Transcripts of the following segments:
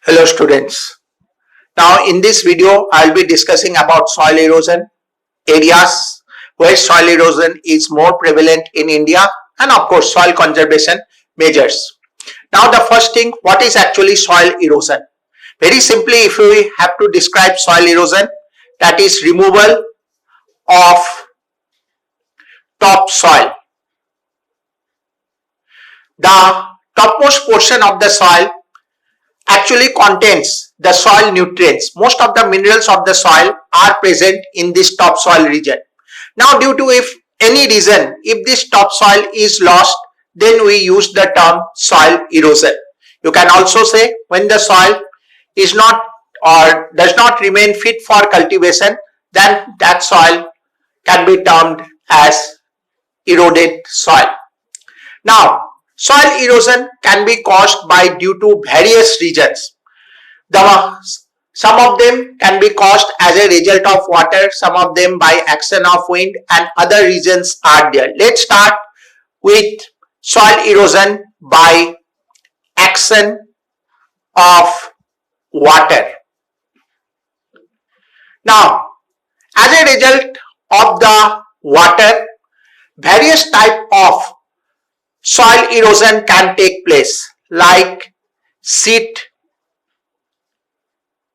Hello students. Now in this video I will be discussing about soil erosion, areas where soil erosion is more prevalent in India, and of course soil conservation measures. Now the first thing, what is actually soil erosion? Very simply, if we have to describe soil erosion, that is removal of topsoil. The topmost portion of the soil actually contains the soil nutrients. Most of the minerals of the soil are present in this topsoil region. Now due to any reason, if this topsoil is lost, then we use the term soil erosion. You can also say when the soil is not or does not remain fit for cultivation, then that soil can be termed as eroded soil. Now soil erosion can be caused by due to various reasons. Some of them can be caused as a result of water, some of them by action of wind, and other reasons are there. Let's start with soil erosion by action of water. Now, as a result of the water, various type of soil erosion can take place, like sheet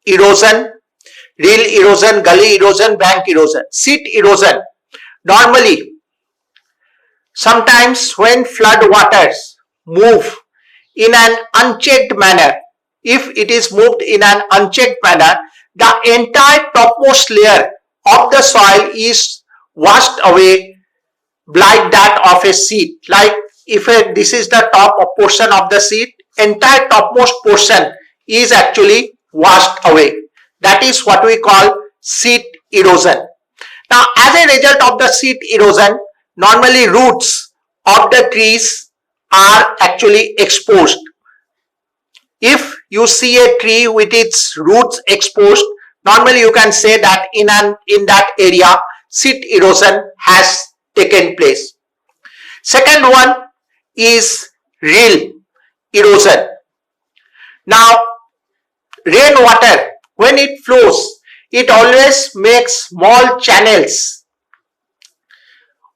erosion, rill erosion, gully erosion, bank erosion. Sheet erosion, normally sometimes when flood waters move in an unchecked manner, if it is moved in an unchecked manner, the entire topmost layer of the soil is washed away like that of a sheet. Like if this is the top portion of the sheet, entire topmost portion is actually washed away. That is what we call sheet erosion. Now as a result of the sheet erosion, normally roots of the trees are actually exposed. If you see a tree with its roots exposed, normally you can say that in that area sheet erosion has taken place. Second one is rill erosion. Now rainwater, when it flows, it always makes small channels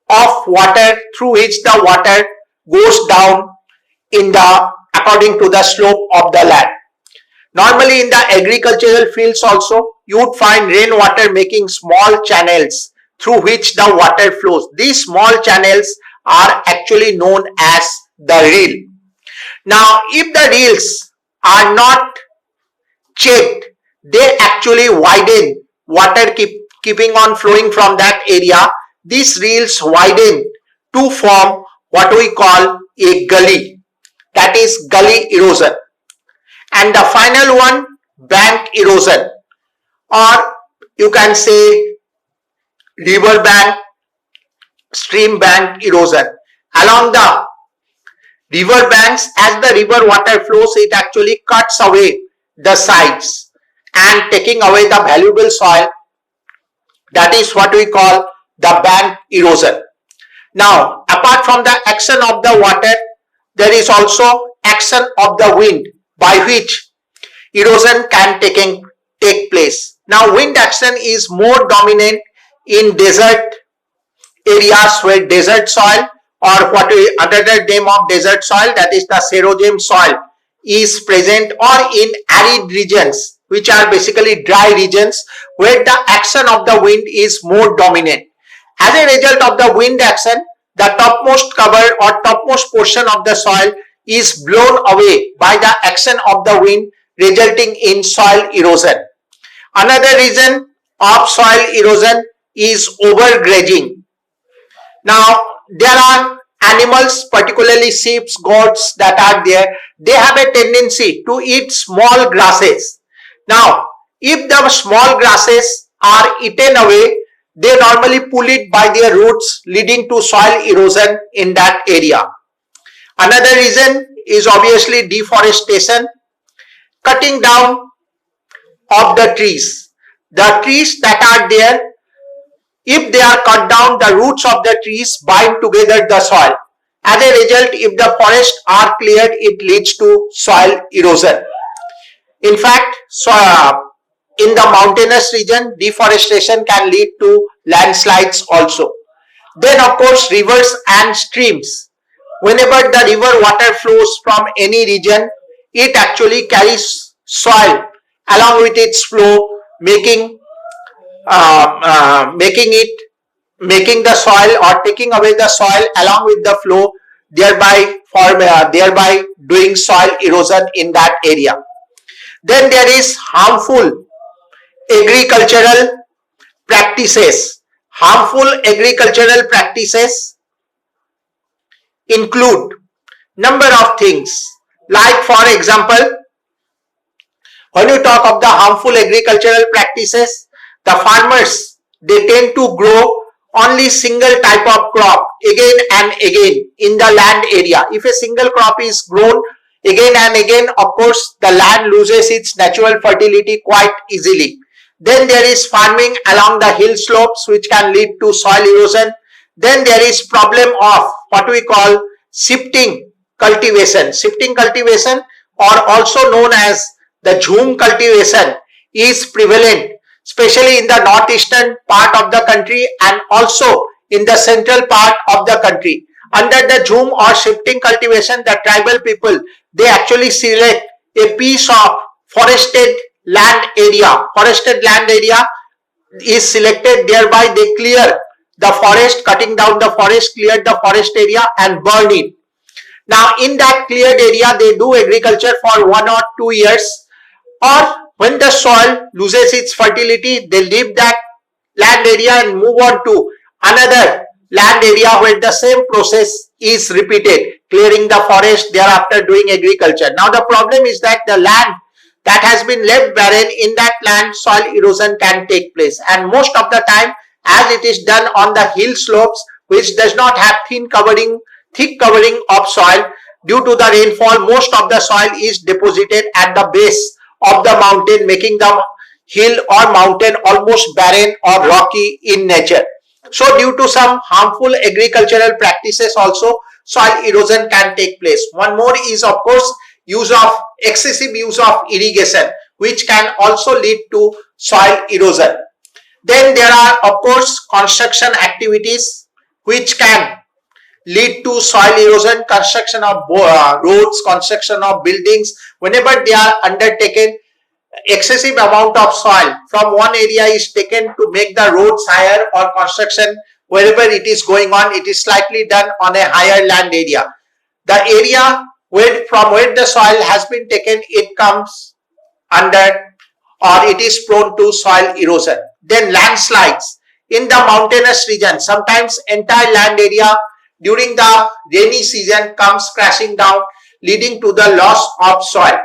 of water through which the water goes down in the according to the slope of the land. Normally in the agricultural fields also, you would find rainwater making small channels through which the water flows. These small channels are actually known as the rill. Now if the rills are not checked, they actually widen, water keeping on flowing from that area. These rills widen to form what we call a gully, that is gully erosion. And the final one, bank erosion, or you can say river bank, stream bank erosion. Along the river banks, as the river water flows, it actually cuts away the sides and taking away the valuable soil. That is what we call the bank erosion. Now apart from the action of the water, there is also action of the wind by which erosion can take place. Now wind action is more dominant in desert areas where desert soil, or what we another name of desert soil, that is the xerogen soil, is present, or in arid regions, which are basically dry regions where the action of the wind is more dominant. As a result of the wind action, the topmost cover or topmost portion of the soil is blown away by the action of the wind, resulting in soil erosion. Another reason of soil erosion is overgrazing. Now there are animals, particularly sheep, goats, that are there. They have a tendency to eat small grasses. Now if the small grasses are eaten away, they normally pull it by their roots, leading to soil erosion in that area. Another reason is obviously deforestation, cutting down of the trees. The trees that are there, if they are cut down, the roots of the trees bind together the soil. As a result, if the forests are cleared, it leads to soil erosion. In fact, in the mountainous region, deforestation can lead to landslides also. Then of course, rivers and streams. Whenever the river water flows from any region, it actually carries soil along with its flow, making the soil or taking away the soil along with the flow, thereby doing soil erosion in that area. Then there is harmful agricultural practices. Harmful agricultural practices include number of things, like for example, when you talk of the harmful agricultural practices, the farmers, they tend to grow only single type of crop again and again in the land area. If a single crop is grown again and again, of course the land loses its natural fertility quite easily. Then there is farming along the hill slopes, which can lead to soil erosion. Then there is problem of what we call shifting cultivation. Shifting cultivation, or also known as the jhum cultivation, is prevalent, especially in the northeastern part of the country and also in the central part of the country. Under the jhum or shifting cultivation, the tribal people, they actually select a piece of forested land area. Forested land area is selected, thereby they clear the forest, cutting down the forest, clear the forest area and burn it. Now in that cleared area, they do agriculture for 1 or 2 years, or when the soil loses its fertility, they leave that land area and move on to another land area where the same process is repeated, clearing the forest, thereafter doing agriculture. Now the problem is that the land that has been left barren, in that land soil erosion can take place, and most of the time, as it is done on the hill slopes, which does not have thick covering of soil, due to the rainfall, most of the soil is deposited at the base of the mountain, making the hill or mountain almost barren or rocky in nature. So due to some harmful agricultural practices also, soil erosion can take place. One more is of course excessive use of irrigation, which can also lead to soil erosion. Then there are of course construction activities which can lead to soil erosion. Construction of roads, construction of buildings, whenever they are undertaken, excessive amount of soil from one area is taken to make the roads higher, or construction wherever it is going on, it is slightly done on a higher land area. The area from where the soil has been taken, it comes under, or it is prone to soil erosion. Then landslides in the mountainous region, sometimes entire land area during the rainy season comes crashing down, leading to the loss of soil.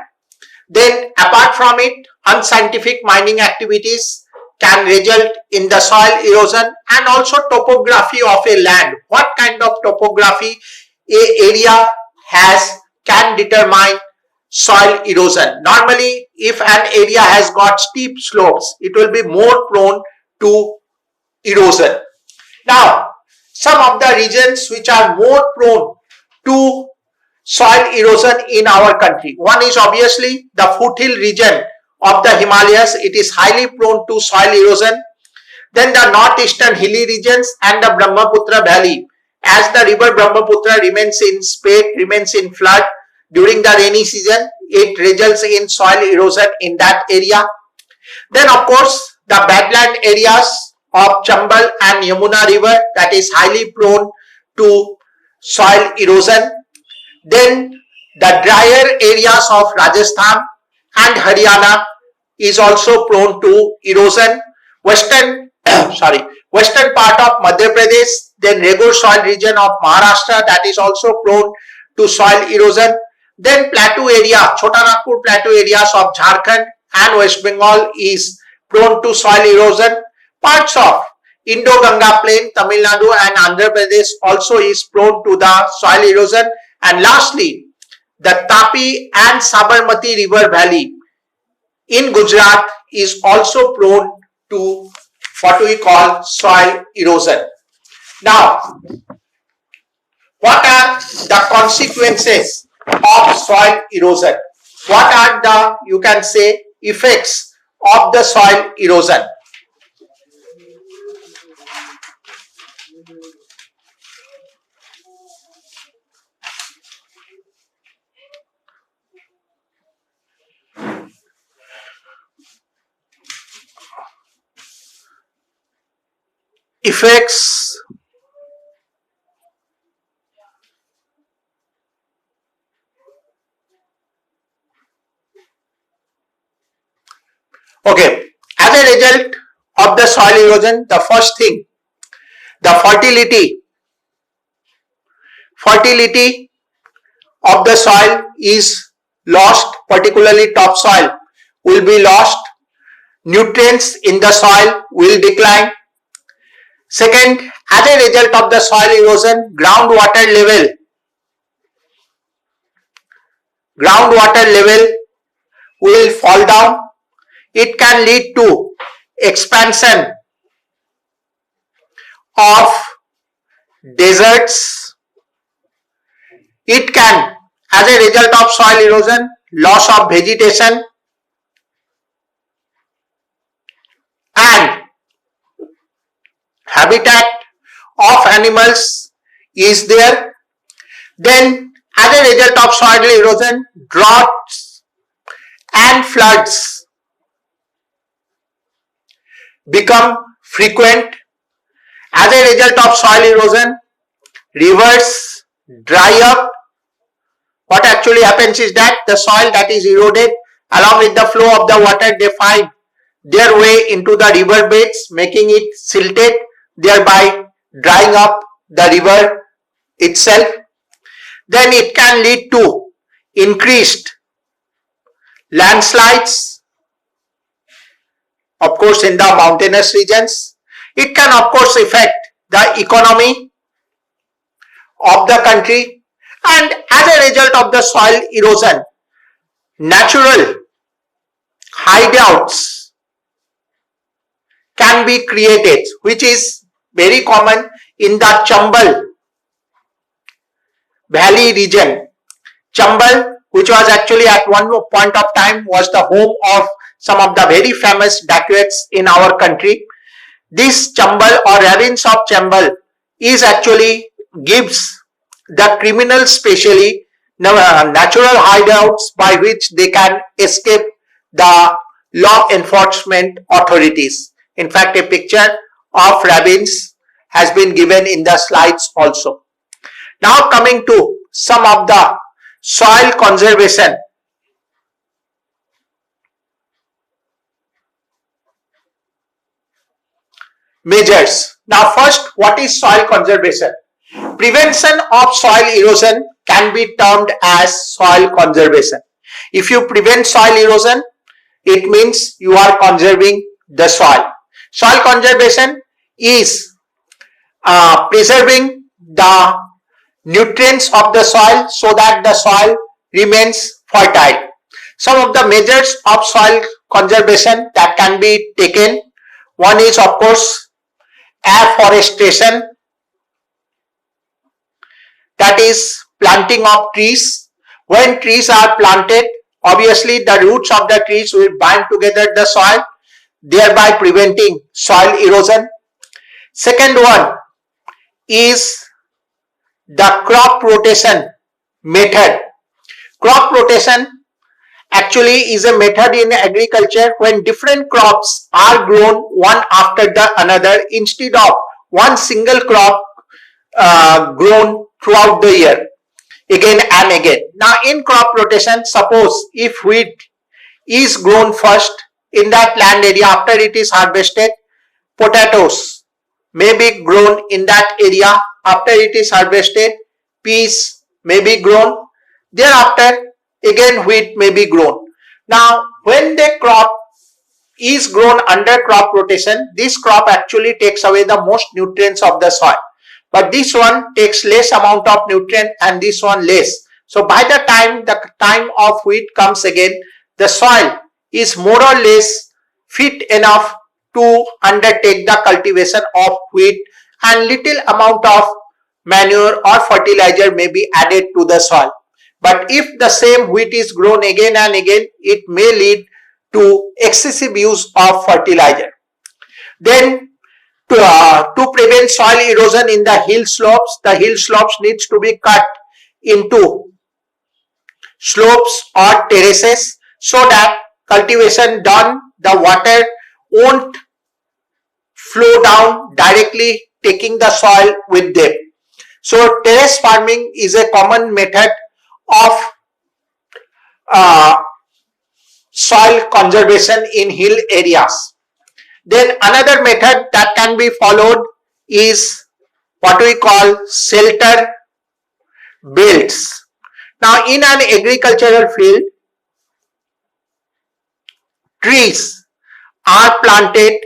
Then apart from it, unscientific mining activities can result in the soil erosion, and also topography of a land. What kind of topography a area has can determine soil erosion. Normally, if an area has got steep slopes, it will be more prone to erosion. Now, some of the regions which are more prone to soil erosion in our country. One is obviously the foothill region of the Himalayas. It is highly prone to soil erosion. Then the northeastern hilly regions and the Brahmaputra valley. As the river Brahmaputra remains in flood during the rainy season, it results in soil erosion in that area. Then of course the badland areas of Chambal and Yamuna river, that is highly prone to soil erosion. Then the drier areas of Rajasthan and Haryana is also prone to erosion. Western part of Madhya Pradesh, then Regur soil region of Maharashtra, that is also prone to soil erosion. Then plateau area, Chota Nagpur plateau areas of Jharkhand and West Bengal is prone to soil erosion. Parts of Indo-Ganga plain, Tamil Nadu and Andhra Pradesh also is prone to the soil erosion. And lastly, the Tapi and Sabarmati river valley in Gujarat is also prone to what we call soil erosion. Now, what are the consequences of soil erosion? what are the, you can say, effects of the soil erosion? Effects okay, as a result of the soil erosion, the first thing, the fertility of the soil is lost, particularly topsoil will be lost, nutrients in the soil will decline. Second, as a result of the soil erosion, groundwater level will fall down. It can lead to expansion of deserts. It can, as a result of soil erosion, loss of vegetation, and habitat of animals is there. Then, as a result of soil erosion, droughts and floods become frequent. As a result of soil erosion, rivers dry up. What actually happens is that the soil that is eroded, along with the flow of the water, they find their way into the river beds, making it silted, thereby drying up the river itself. Then it can lead to increased landslides, of course, in the mountainous regions. It can, of course, affect the economy of the country, and as a result of the soil erosion, natural hideouts can be created, which is very common in the Chambal Valley region. Chambal, which was actually at one point of time was the home of some of the very famous dacoits in our country. This Chambal or ravines of Chambal is actually gives the criminals specially natural hideouts by which they can escape the law enforcement authorities. In fact, a picture of ravines has been given in the slides also. Now coming to some of the soil conservation. Measures. Now first, what is soil conservation? Prevention of soil erosion can be termed as soil conservation. If you prevent soil erosion, it means you are conserving the soil. Soil conservation is preserving the nutrients of the soil so that the soil remains fertile. Some of the measures of soil conservation that can be taken, one is of course afforestation, that is planting of trees. When trees are planted, obviously the roots of the trees will bind together the soil, thereby preventing soil erosion. Second one is the crop rotation method. Crop rotation actually is a method in agriculture when different crops are grown one after the another instead of one single crop grown throughout the year again and again. Now in crop rotation, suppose if wheat is grown first in that land area, after it is harvested, potatoes may be grown in that area, after it is harvested, peas may be grown, thereafter again wheat may be grown. Now when the crop is grown under crop rotation, this crop actually takes away the most nutrients of the soil, but this one takes less amount of nutrient and this one less. So by the time of wheat comes again, the soil is more or less fit enough to undertake the cultivation of wheat, and little amount of manure or fertilizer may be added to the soil. But if the same wheat is grown again and again, it may lead to excessive use of fertilizer. Then to prevent soil erosion in the hill slopes needs to be cut into slopes or terraces so that cultivation done, the water won't flow down directly taking the soil with them. So terrace farming is a common method of soil conservation in hill areas. Then another method that can be followed is what we call shelter belts. Now in an agricultural field, trees are planted,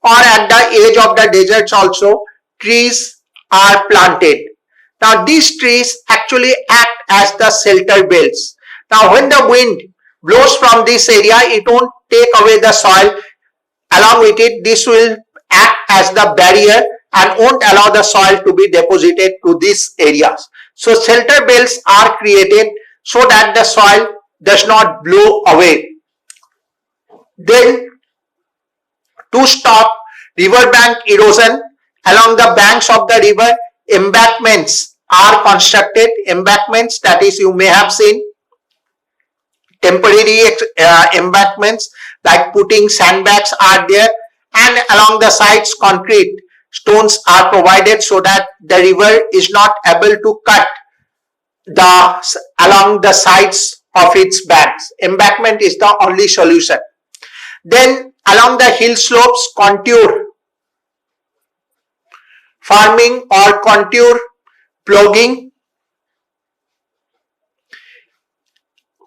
or at the edge of the deserts also trees are planted. Now these trees actually act as the shelter belts. Now when the wind blows from this area, it won't take away the soil. Along with it, this will act as the barrier and won't allow the soil to be deposited to these areas. So shelter belts are created so that the soil does not blow away. Then to stop riverbank erosion, along the banks of the river, embankments are constructed. Embankments, that is, you may have seen temporary embankments, like putting sandbags are there, and along the sides concrete stones are provided so that the river is not able to cut along the sides of its banks. Embankment is the only solution. Then along the hill slopes, contour farming or contour ploughing,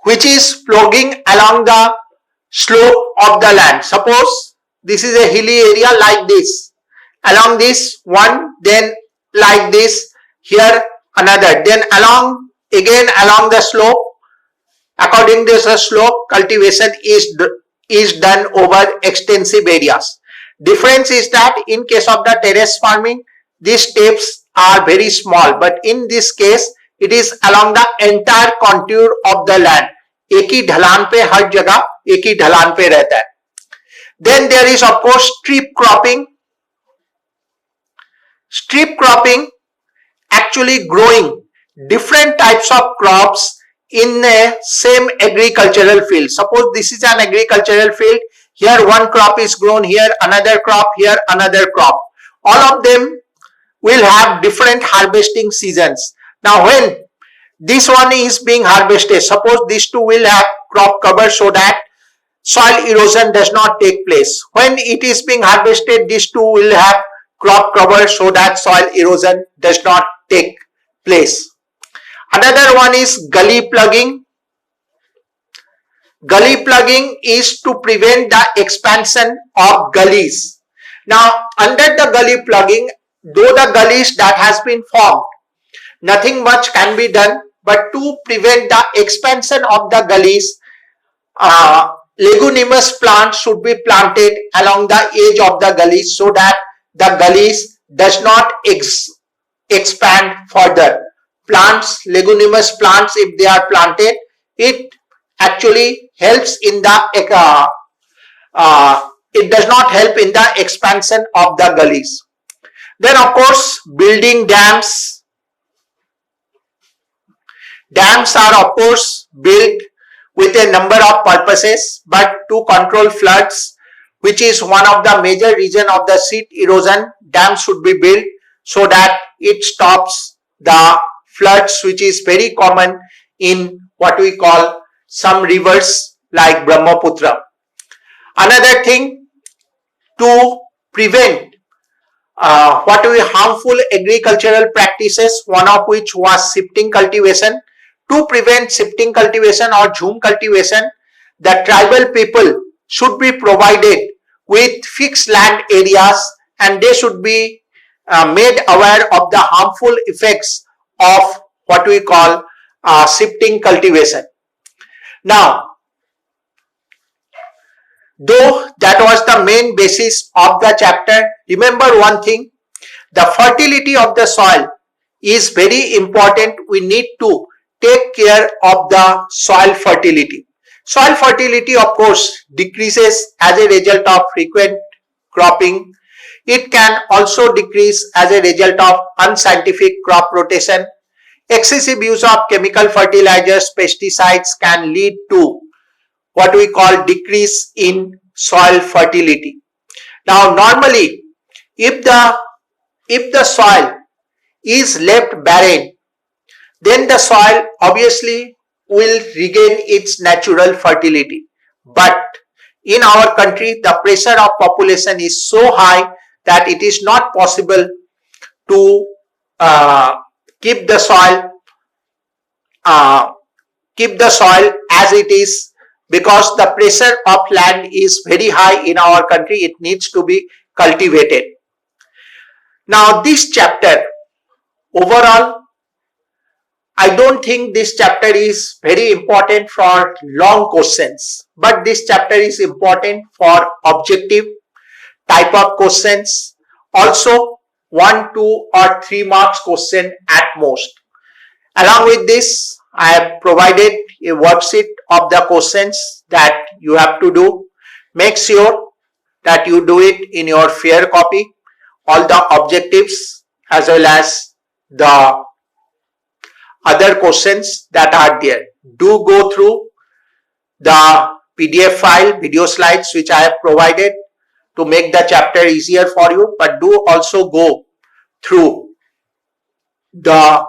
which is ploughing along the slope of the land. Suppose this is a hilly area like this. Along this one, then like this, here another, then along the slope. According to the slope, cultivation is done over extensive areas. Difference is that in case of the terrace farming, these steps are very small, but in this case it is along the entire contour of the land. एक ही ढलान पे, हर जगह एक ही ढलान पे रहता है. Then there is of course strip cropping. Strip cropping actually growing different types of crops in a same agricultural field. Suppose this is an agricultural field. Here one crop is grown, here another crop, here another crop. All of them will have different harvesting seasons. Now when this one is being harvested, suppose these two will have crop cover so that soil erosion does not take place. When it is being harvested, these two will have crop cover so that soil erosion does not take place. Another one is gully plugging. Gully plugging is to prevent the expansion of gullies. Now under the gully plugging, though the gullies that has been formed, nothing much can be done, but to prevent the expansion of the gullies, leguminous plants should be planted along the edge of the gullies so that the gullies does not expand further. Plants, leguminous plants, if they are planted, it actually helps in the it does not help in the expansion of the gullies. Then of course building dams. Dams are of course built with a number of purposes, but to control floods, which is one of the major reason of the sheet erosion, dams should be built so that it stops the floods, which is very common in what we call some rivers like Brahmaputra. Another thing, to prevent harmful agricultural practices, one of which was shifting cultivation. To prevent shifting cultivation or jhum cultivation, the tribal people should be provided with fixed land areas, and they should be made aware of the harmful effects of what we call shifting cultivation. Now, though that was the main basis of the chapter, remember one thing, the fertility of the soil is very important. We need to take care of the soil fertility. Soil fertility, of course, decreases as a result of frequent cropping. It can also decrease as a result of unscientific crop rotation. Excessive use of chemical fertilizers, pesticides can lead to what we call decrease in soil fertility. Now, normally, if the soil is left barren, then the soil obviously will regain its natural fertility. But in our country, the pressure of population is so high that it is not possible to keep the soil as it is, because the pressure of land is very high in our country. It needs to be cultivated. Now, this chapter overall, I don't think this chapter is very important for long questions, but this chapter is important for objective type of questions. Also 1, 2 or 3 marks question at most. Along with this, I have provided a worksheet of the questions that you have to do. Make sure that you do it in your fair copy, all the objectives as well as the other questions that are there. Do go through the PDF file, video slides which I have provided to make the chapter easier for you, but do also go through the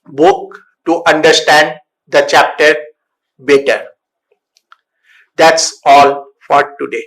book to understand the chapter better. That's all for today.